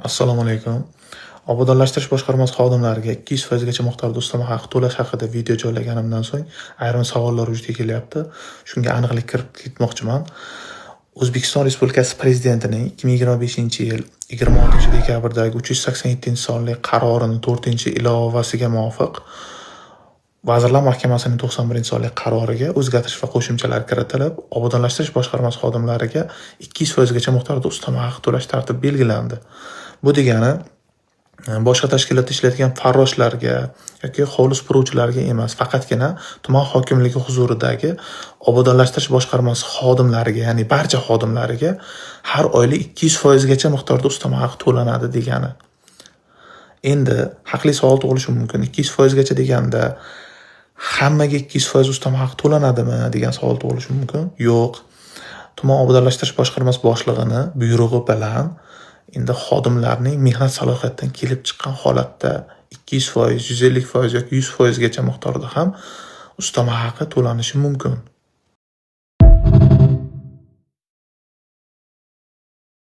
Assalomu alaykum. Obodonlashtirish boshqarmasi xodimlariga 200% gacha miqdorda ustama haqi to'lash haqida video joylaganimdan so'ng ayrim savollar vujudga kelyapti. Shunga aniqlik kiritib ketmoqchiman. O'zbekiston Respublikasi Prezidentining 2025-yil 26-dekabrdagi 387-sonli qarorining 4-ilovasiga muvofiq Vazirlar Mahkamasining 91-sonli qaroriga o'zgartirish va qo'shimchalar kiritilib, obodonlashtirish boshqarmasi xodimlariga 200% gacha miqdorda ustama haqi to'lash tartibi belgilandi. Bu degani boshqa tashkilotda ishlayotgan farroshlarga yoki hovli supuruvchilarga emas, faqatgina tuman hokimligi huzuridagi obodonlashtirish boshqarmasi xodimlariga, ya'ni barcha xodimlariga har oylik 200% gacha miqdorda ustama haqi to'lanadi degani. Endi haqli savol tug'ilishi mumkin. 200% gacha deganda hammaga 200% ustama haqi to'lanadimi degan savol tug'ilishi mumkin. Yo'q. Tuman obodonlashtirish boshqarmasi boshlig'ining buyrug'i bilan endi xodimlarning mehnat salohiyatidan kelib chiqqan holatda 200%, 150% yoki 100% gacha miqdorda ham ustama haqi to'lanishi mumkin.